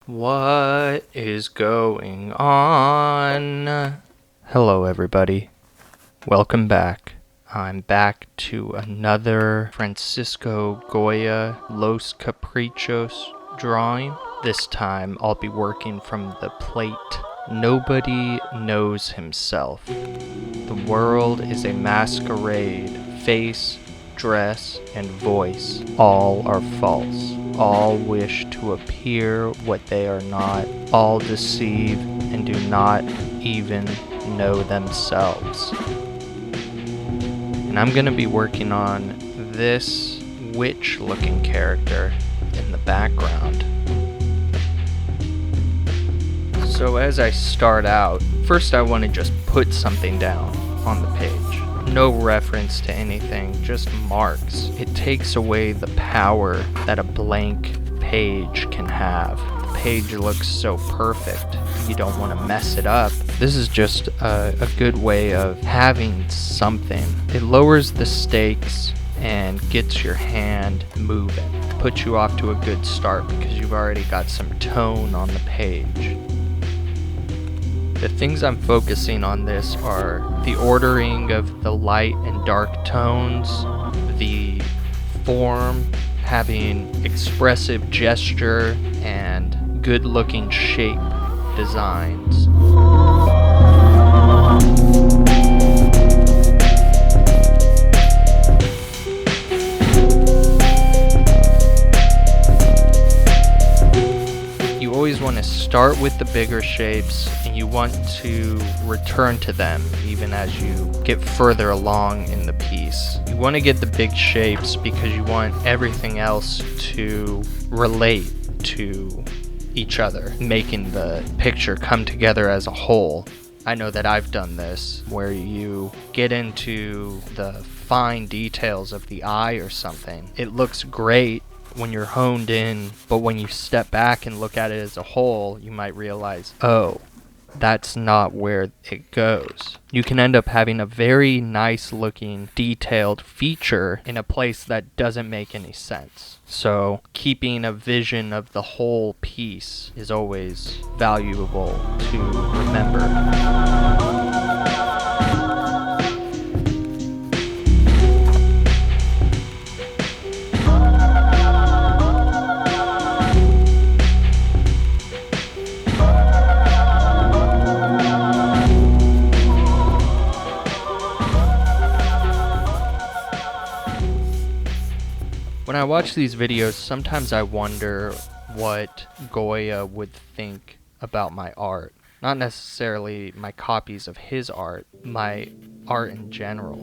What is going on? Hello, everybody. Welcome back. I'm back to another Fransisco Goya Los Caprichos drawing. This time I'll be working from the plate Nobody Knows Himself. The world is a masquerade. Face, dress, and voice all are false. All wish to appear what they are not. All deceive and do not even know themselves. And I'm going to be working on this witch-looking character in the background. So as I start out, first I want to just put something down on the page. No reference to anything, just marks. It takes away the power that a blank page can have. The page looks so perfect, you don't want to mess it up. This is just a good way of having something. It lowers the stakes and gets your hand moving. Puts you off to a good start because you've already got some tone on the page. The things I'm focusing on this are the ordering of the light and dark tones, the form, having expressive gesture, and good-looking shape designs. You always want to start with the bigger shapes, and you want to return to them even as you get further along in the piece. You want to get the big shapes because you want everything else to relate to each other, making the picture come together as a whole. I know that I've done this, where you get into the fine details of the eye or something. It looks great when you're honed in, but when you step back and look at it as a whole, you might realize, oh, that's not where it goes. You can end up having a very nice looking detailed feature in a place that doesn't make any sense. So keeping a vision of the whole piece is always valuable to remember. When I watch these videos, sometimes I wonder what Goya would think about my art. Not necessarily my copies of his art, my art in general.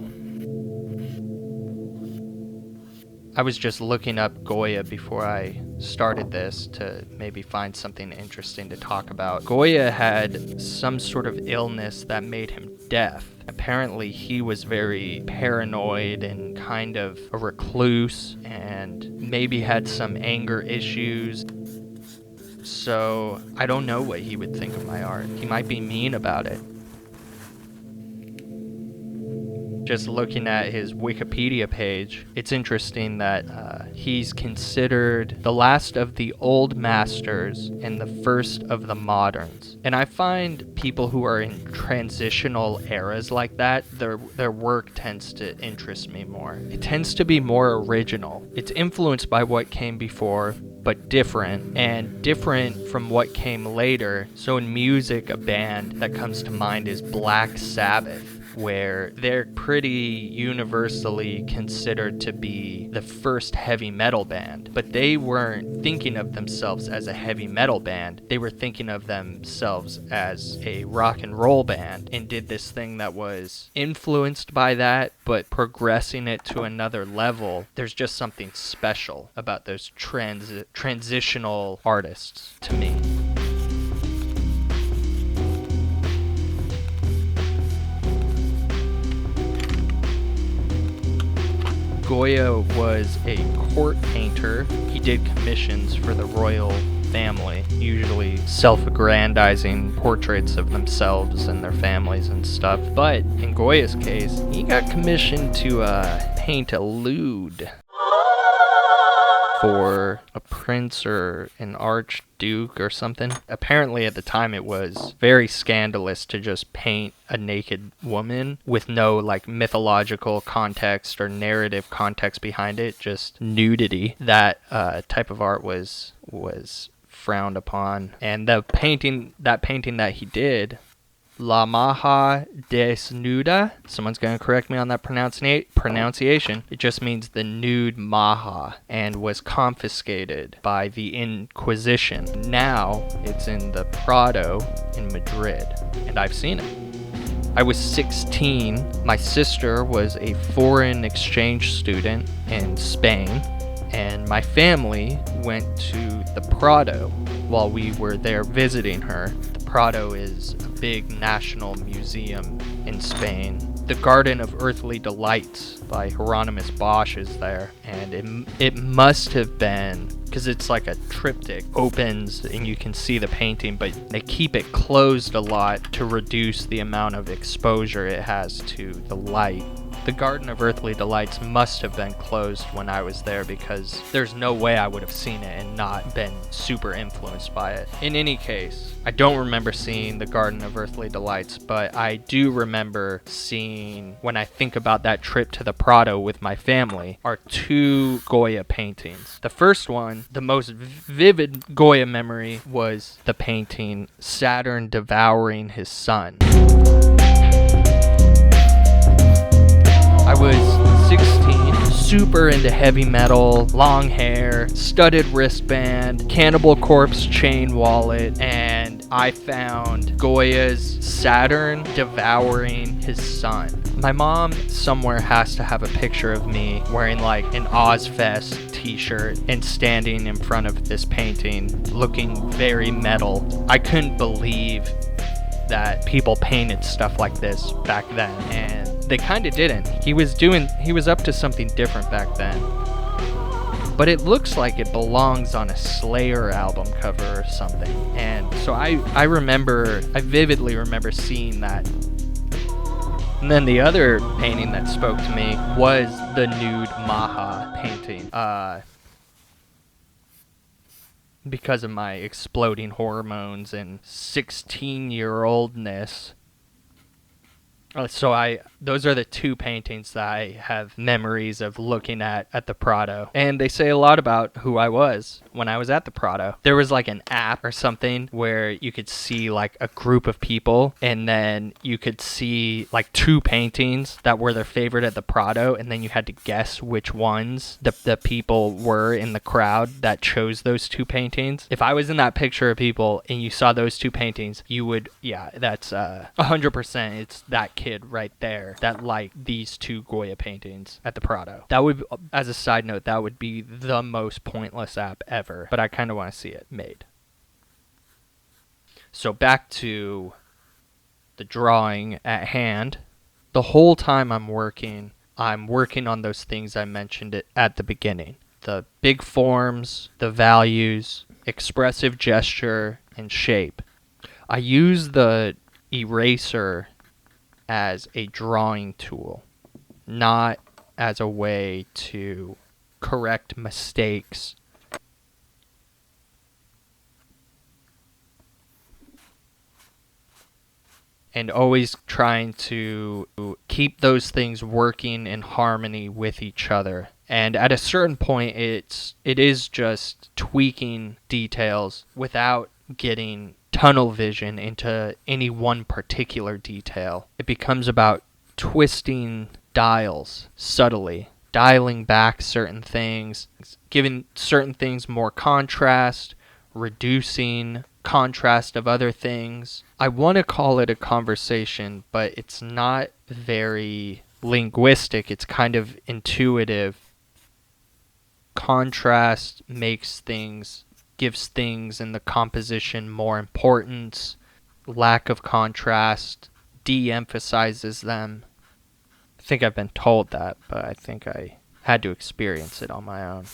I was just looking up Goya before I started this to maybe find something interesting to talk about. Goya had some sort of illness that made him deaf. Apparently he was very paranoid and kind of a recluse and maybe had some anger issues. So I don't know what he would think of my art. He might be mean about it. Just looking at his Wikipedia page, it's interesting that he's considered the last of the old masters and the first of the moderns. And I find people who are in transitional eras like that, their work tends to interest me more. It tends to be more original. It's influenced by what came before, but different, and different from what came later. So in music, a band that comes to mind is Black Sabbath, where they're pretty universally considered to be the first heavy metal band. But they weren't thinking of themselves as a heavy metal band. They were thinking of themselves as a rock and roll band, and did this thing that was influenced by that, but progressing it to another level. There's just something special about those transitional artists to me. Goya was a court painter. He did commissions for the royal family, usually self-aggrandizing portraits of themselves and their families and stuff. But in Goya's case, he got commissioned to paint a lewd. for a prince or an archduke or something. Apparently at the time it was very scandalous to just paint a naked woman with no like mythological context or narrative context behind it, just nudity. That type of art was frowned upon. And that painting that he did, La Maja Desnuda. Someone's going to correct me on that pronunciation. It just means the nude Maja, and was confiscated by the Inquisition. Now it's in the Prado in Madrid, and I've seen it. I was 16. My sister was a foreign exchange student in Spain, and my family went to the Prado while we were there visiting her. Prado is a big national museum in Spain. The Garden of Earthly Delights by Hieronymus Bosch is there, and it must have been, because it's like a triptych, opens and you can see the painting, but they keep it closed a lot to reduce the amount of exposure it has to the light. The Garden of Earthly Delights must have been closed when I was there, because there's no way I would have seen it and not been super influenced by it. In any case, I don't remember seeing the Garden of Earthly Delights, but I do remember seeing, when I think about that trip to the Prado with my family, are two Goya paintings. The first one, the most vivid Goya memory, was the painting Saturn Devouring His Son. I was 16, super into heavy metal, long hair, studded wristband, Cannibal Corpse chain wallet, and I found Goya's Saturn Devouring His Son. My mom somewhere has to have a picture of me wearing like an Ozfest t-shirt and standing in front of this painting looking very metal. I couldn't believe that people painted stuff like this back then, and they kind of didn't. He was up to something different back then. But it looks like it belongs on a Slayer album cover or something. And so I vividly remember seeing that. And then the other painting that spoke to me was the nude Maja painting. Because of my exploding hormones and 16-year-oldness. So those are the two paintings that I have memories of looking at the Prado. And they say a lot about who I was when I was at the Prado. There was like an app or something where you could see like a group of people, and then you could see like two paintings that were their favorite at the Prado, and then you had to guess which ones the people were in the crowd that chose those two paintings. If I was in that picture of people and you saw those two paintings, you would, yeah, that's 100%. It's that kid right there that liked these two Goya paintings at the Prado. That would, as a side note, that would be the most pointless app ever, but I kind of want to see it made. So back to the drawing at hand. The whole time I'm working on those things I mentioned at the beginning. The big forms, the values, expressive gesture, and shape. I use the eraser as a drawing tool, not as a way to correct mistakes. And always trying to keep those things working in harmony with each other. And at a certain point, it is just tweaking details without getting tunnel vision into any one particular detail. It becomes about twisting dials subtly, dialing back certain things, giving certain things more contrast, reducing contrast of other things. I want to call it a conversation, but it's not very linguistic. It's kind of intuitive. Contrast gives things in the composition more importance. Lack of contrast de-emphasizes them. I think I've been told that, but I think I had to experience it on my own.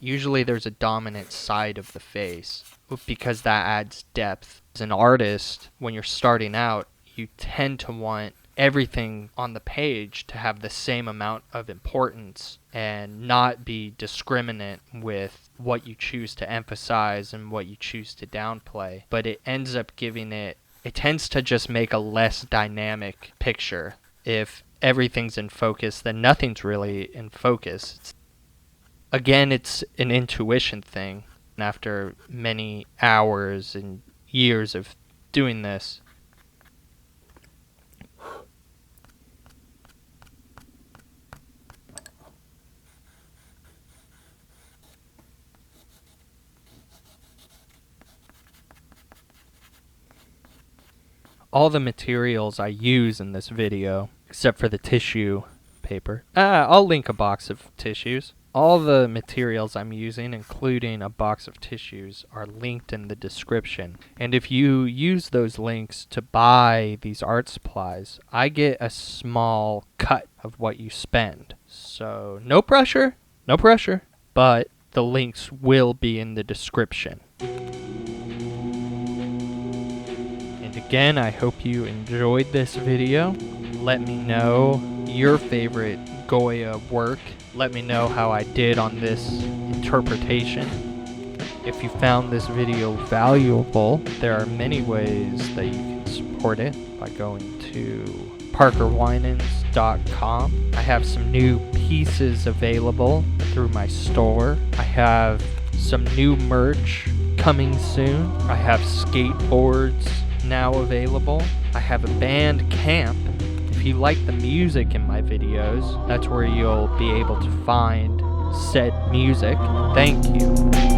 Usually there's a dominant side of the face because that adds depth. As an artist, when you're starting out, you tend to want everything on the page to have the same amount of importance and not be discriminate with what you choose to emphasize and what you choose to downplay. But it ends up it tends to just make a less dynamic picture. If everything's in focus, then nothing's really in focus. Again, it's an intuition thing. And after many hours and years of doing this, all the materials I use in this video, except for the tissue paper. I'll link a box of tissues. All the materials I'm using, including a box of tissues, are linked in the description. And if you use those links to buy these art supplies, I get a small cut of what you spend. So no pressure, but the links will be in the description. Again, I hope you enjoyed this video. Let me know your favorite Goya work. Let me know how I did on this interpretation. If you found this video valuable, there are many ways that you can support it by going to parkerwinans.com. I have some new pieces available through my store. I have some new merch coming soon. I have skateboards now available. I have a band camp. If you like the music in my videos, that's where you'll be able to find said music. Thank you.